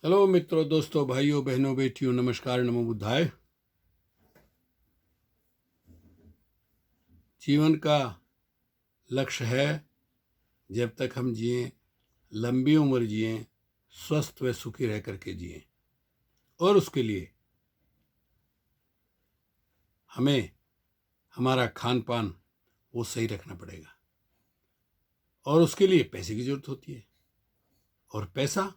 Hello मित्रों, दोस्तों, भाइयों, बहनों, बेटियों, नमस्कार, नमो बुद्धाय। जीवन का लक्ष्य है जब तक हम जिएं, लंबी उम्र जिएं, स्वस्थ व सुखी रह करके जिएं। और उसके लिए हमें हमारा खान पान वो सही रखना पड़ेगा। और उसके लिए पैसे की जरूरत होती है। और पैसा,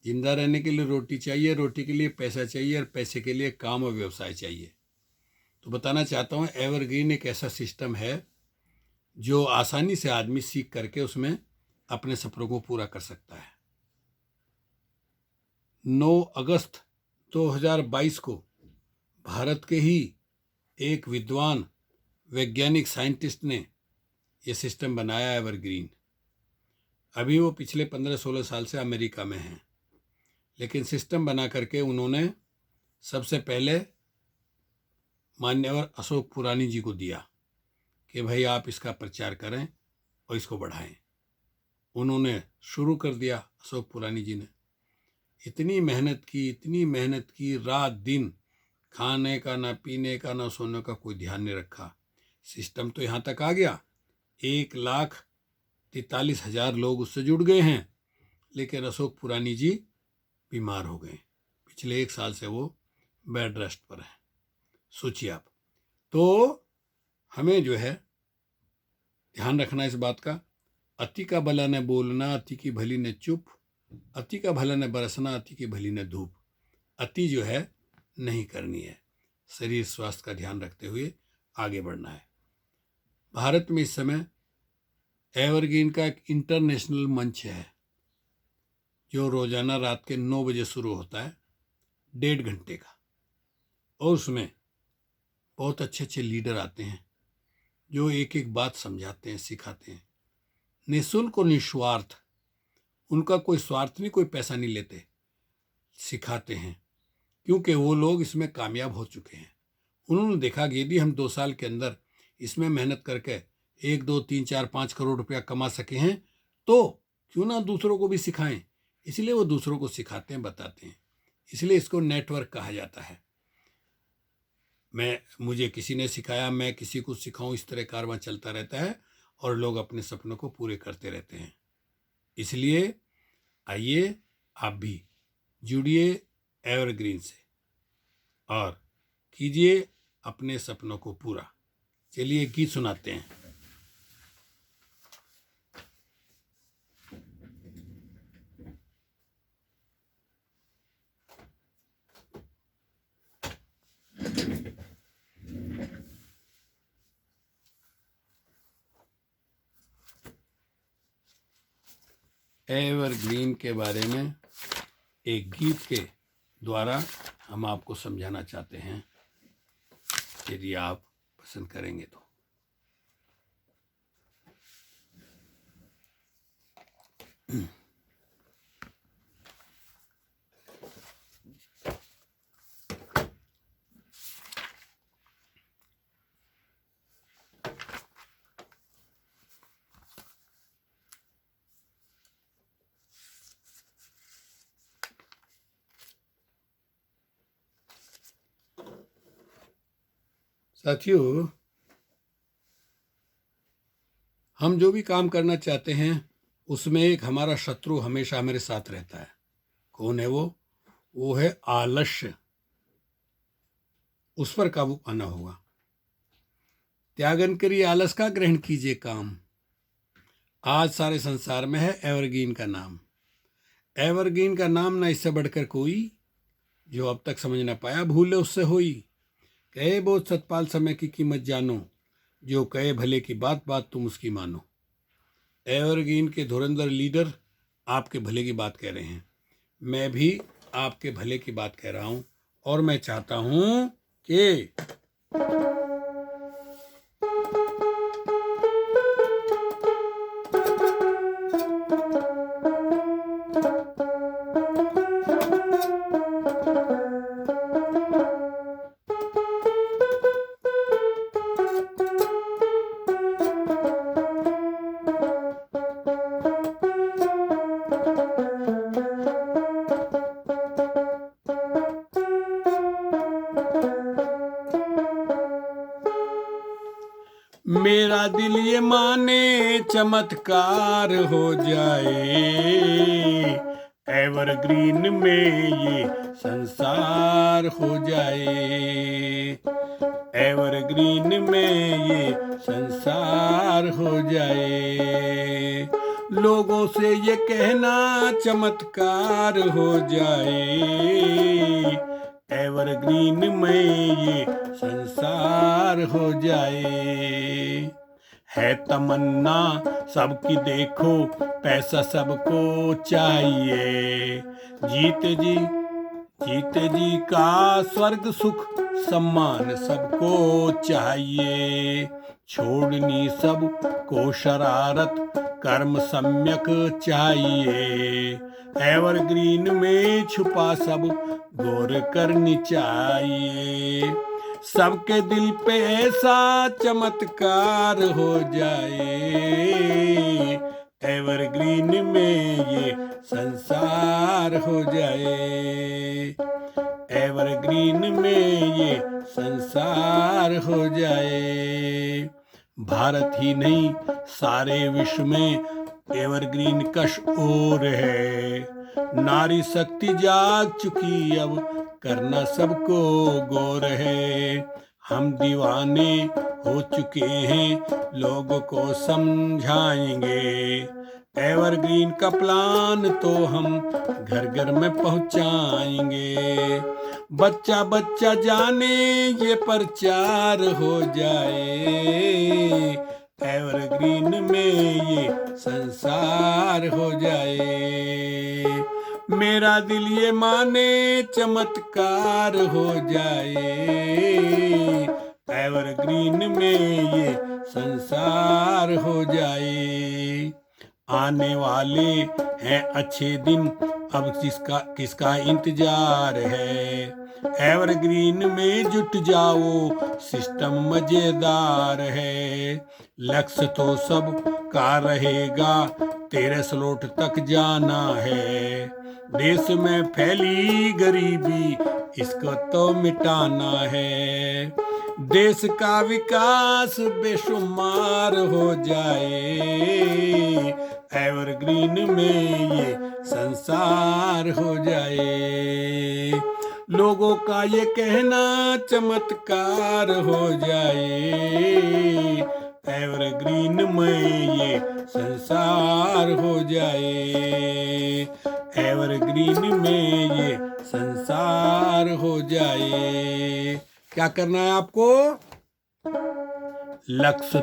जिंदा रहने के लिए रोटी चाहिए, रोटी के लिए पैसा चाहिए, और पैसे के लिए काम और व्यवसाय चाहिए। तो बताना चाहता हूँ, एवरग्रीन एक ऐसा सिस्टम है जो आसानी से आदमी सीख करके उसमें अपने सपनों को पूरा कर सकता है। 9 अगस्त 2022 को भारत के ही एक विद्वान वैज्ञानिक साइंटिस्ट ने यह सिस्टम बनाया एवरग्रीन। अभी वो पिछले 15-16 साल से अमेरिका में हैं, लेकिन सिस्टम बना करके उन्होंने सबसे पहले मान्यवर अशोक पुरानी जी को दिया कि भाई आप इसका प्रचार करें और इसको बढ़ाएं। उन्होंने शुरू कर दिया। अशोक पुरानी जी ने इतनी मेहनत की, रात दिन, खाने का ना, पीने का ना, सोने का कोई ध्यान नहीं रखा। सिस्टम तो यहाँ तक आ गया, 1,43,000 लोग उससे जुड़ गए हैं। लेकिन अशोक पुरानी जी बीमार हो गए। पिछले 1 साल से वो बेड रेस्ट पर हैं। सोचिए आप। तो हमें जो है ध्यान रखना इस बात का, अति का भला न बोलना, अति की भली न चुप, अति का भला न बरसना, अति की भली न धूप। अति जो है नहीं करनी है। शरीर स्वास्थ्य का ध्यान रखते हुए आगे बढ़ना है। भारत में इस समय एवरग्रीन का एक इंटरनेशनल मंच है जो रोजाना रात के 9 बजे शुरू होता है, 1.5 घंटे का। और उसमें बहुत अच्छे लीडर आते हैं जो एक एक बात समझाते हैं, सिखाते हैं, निःशुल्क और निस्वार्थ। उनका कोई स्वार्थ नहीं, कोई पैसा नहीं लेते, सिखाते हैं क्योंकि वो लोग इसमें कामयाब हो चुके हैं। उन्होंने देखा कि यदि हम 2 साल के अंदर इसमें मेहनत करके 1, 2, 3, 4, 5 करोड़ रुपया कमा सके हैं तो क्यों ना दूसरों को भी सिखाएं। इसलिए वो दूसरों को सिखाते हैं, बताते हैं। इसलिए इसको नेटवर्क कहा जाता है। मुझे किसी ने सिखाया, मैं किसी को सिखाऊं, इस तरह कारवां चलता रहता है और लोग अपने सपनों को पूरे करते रहते हैं। इसलिए आइए आप भी जुड़िए एवरग्रीन से और कीजिए अपने सपनों को पूरा। चलिए गीत सुनाते हैं। एवरग्रीन के बारे में एक गीत के द्वारा हम आपको समझाना चाहते हैं, यदि आप पसंद करेंगे तो। साथियों, हम जो भी काम करना चाहते हैं उसमें एक हमारा शत्रु हमेशा हमारे साथ रहता है। कौन है वो? वो है आलस्य। उस पर काबू पाना होगा। त्यागन करिए आलस का, ग्रहण कीजिए काम। आज सारे संसार में है एवरग्रीन का नाम। एवरग्रीन का नाम ना इससे बढ़कर कोई, जो अब तक समझ ना पाया भूले उससे होई। कहे बहुत सतपाल समय की कीमत जानो, जो कहे भले की बात बात तुम उसकी मानो। एवरग्रीन के धुरंधर लीडर आपके भले की बात कह रहे हैं। मैं भी आपके भले की बात कह रहा हूं और मैं चाहता हूं कि दिल ये माने चमत्कार हो जाए, एवरग्रीन में ये संसार हो जाए, एवरग्रीन में ये संसार हो जाए। लोगों से ये कहना चमत्कार हो जाए, एवरग्रीन में ये संसार हो जाए। है तमन्ना सबकी देखो पैसा सबको चाहिए, जीते जी का स्वर्ग सुख सम्मान सबको चाहिए। छोड़नी सब को शरारत कर्म सम्यक चाहिए, एवरग्रीन में छुपा सब गौर करनी चाहिए। सबके दिल पे ऐसा चमत्कार हो जाए, एवरग्रीन में ये संसार हो जाए, एवरग्रीन में ये संसार हो जाए। भारत ही नहीं सारे विश्व में एवरग्रीन कश और है, नारी शक्ति जाग चुकी अब करना सबको गौर है। हम दीवाने हो चुके हैं लोगों को समझाएंगे, एवरग्रीन का प्लान तो हम घर घर में पहुंचाएंगे। बच्चा बच्चा जाने ये प्रचार हो जाए, एवरग्रीन में ये संसार हो जाए। मेरा दिल ये माने चमत्कार हो जाए, एवरग्रीन में ये संसार हो जाए। आने वाले हैं अच्छे दिन अब किसका इंतजार है, एवरग्रीन में जुट जाओ सिस्टम मजेदार है। लक्ष्य तो सब का रहेगा 13 स्लॉट तक जाना है, देश में फैली गरीबी इसको तो मिटाना है। देश का विकास बेशुमार हो जाए, एवरग्रीन में ये संसार हो जाए। लोगों का ये कहना चमत्कार हो जाए, एवरग्रीन में ये संसार हो जाए, एवरग्रीन में ये संसार हो जाए। क्या करना है आपको? लक्ष्य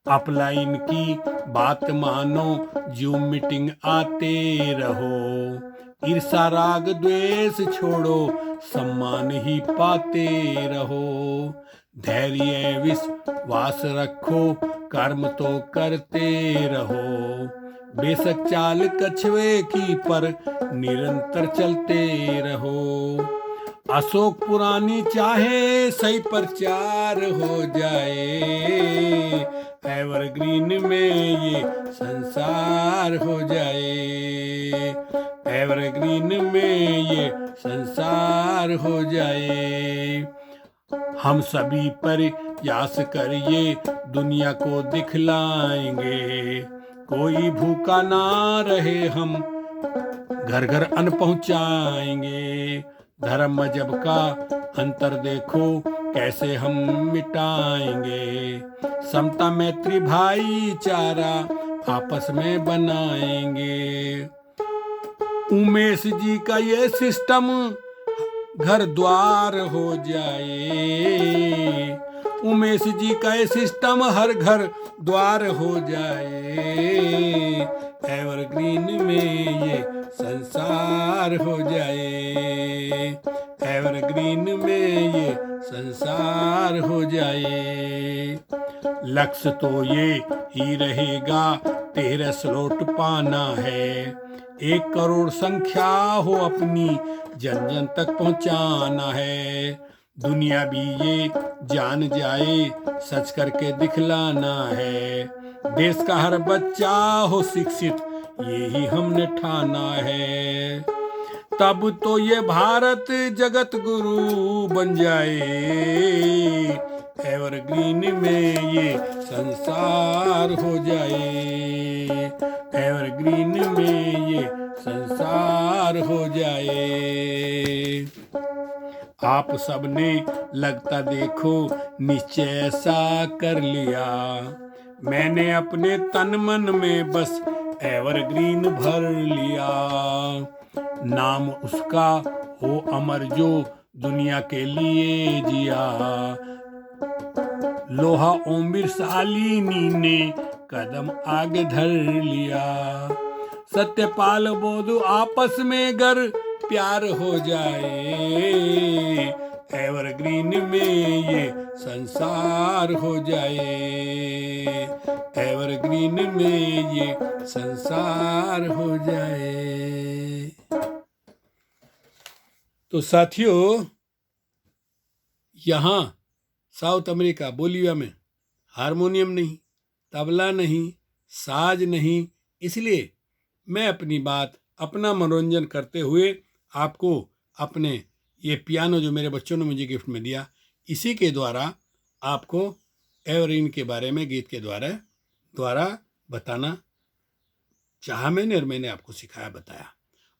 अपलाइन की बात मानो, जूम मीटिंग आते रहो, ईर्षा राग द्वेष छोड़ो सम्मान ही पाते रहो। धैर्य विश्वास रखो कर्म तो करते रहो, बेशक चाल कछुए की पर निरंतर चलते रहो। अशोक पुरानी चाहे सही प्रचार हो जाए, एवरग्रीन में ये संसार हो जाए, एवरग्रीन में ये संसार हो जाए। हम सभी प्रयास करिए दुनिया को दिखलाएंगे, कोई भूखा ना रहे हम घर घर अन्न पहुंचाएंगे। धर्म मजहब का अंतर देखो कैसे हम मिटाएंगे, समता मैत्री भाईचारा आपस में बनाएंगे। उमेश जी का ये सिस्टम घर द्वार हो जाए, उमेश जी का ये सिस्टम हर घर द्वार हो जाए, एवरग्रीन में ये संसार हो जाए, एवरग्रीन में ये संसार हो जाए। लक्ष्य तो ये ही रहेगा 13 स्लॉट पाना है, 1 करोड़ संख्या हो अपनी जन जन तक पहुंचाना है। दुनिया भी ये जान जाए सच करके दिखलाना है, देश का हर बच्चा हो शिक्षित यही हमने ठाना है। तब तो ये भारत जगत गुरु बन जाए, एवरग्रीन में ये संसार हो जाए, एवरग्रीन में ये संसार हो जाए। आप सबने लगता देखो निश्चय सा कर लिया, मैंने अपने तन मन में बस एवरग्रीन भर लिया। नाम उसका हो अमर जो दुनिया के लिए जिया, लोहा ओमिर शालिनी ने कदम आगे धर लिया। सत्यपाल बोध आपस में गर प्यार हो जाए, एवरग्रीन में ये संसार हो जाए, एवरग्रीन में ये संसार हो जाए। तो साथियों, यहाँ साउथ अमेरिका बोलिविया में हारमोनियम नहीं, तबला नहीं, साज नहीं, इसलिए मैं अपनी बात, अपना मनोरंजन करते हुए आपको अपने ये पियानो जो मेरे बच्चों ने मुझे गिफ्ट में दिया, इसी के द्वारा आपको एवरग्रीन के बारे में गीत के द्वारा बताना चाहा मैंने, और मैंने आपको सिखाया, बताया।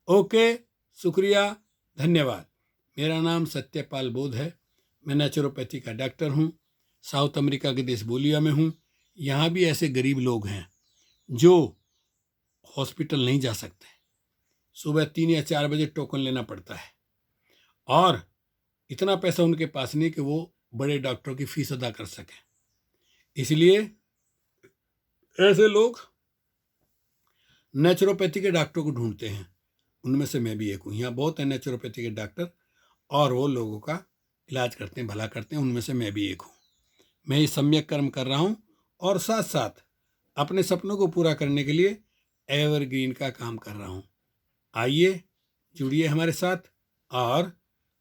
ओके, शुक्रिया, धन्यवाद। मेरा नाम सत्यपाल बोध है, मैं नेचुरोपैथी का डॉक्टर हूँ, साउथ अमेरिका के देश बोलिविया में हूँ। यहाँ भी ऐसे गरीब लोग हैं जो हॉस्पिटल नहीं जा सकते, सुबह 3 या 4 बजे टोकन लेना पड़ता है, और इतना पैसा उनके पास नहीं कि वो बड़े डॉक्टरों की फीस अदा कर सकें। इसलिए ऐसे लोग नेचुरोपैथी के डॉक्टरों को ढूंढते हैं, उनमें से मैं भी एक हूँ। यहाँ बहुत है नेचुरोपैथी के डॉक्टर, और वो लोगों का इलाज करते हैं, भला करते हैं, उनमें से मैं भी एक हूँ। मैं ये सम्यक कर्म कर रहा हूँ, और साथ साथ अपने सपनों को पूरा करने के लिए एवरग्रीन का काम कर रहा हूँ। आइए, जुड़िए हमारे साथ और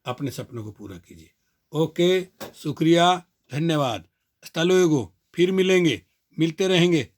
अपने सपनों को पूरा कीजिए। ओके, शुक्रिया, धन्यवाद। हasta luego, फिर मिलेंगे, मिलते रहेंगे।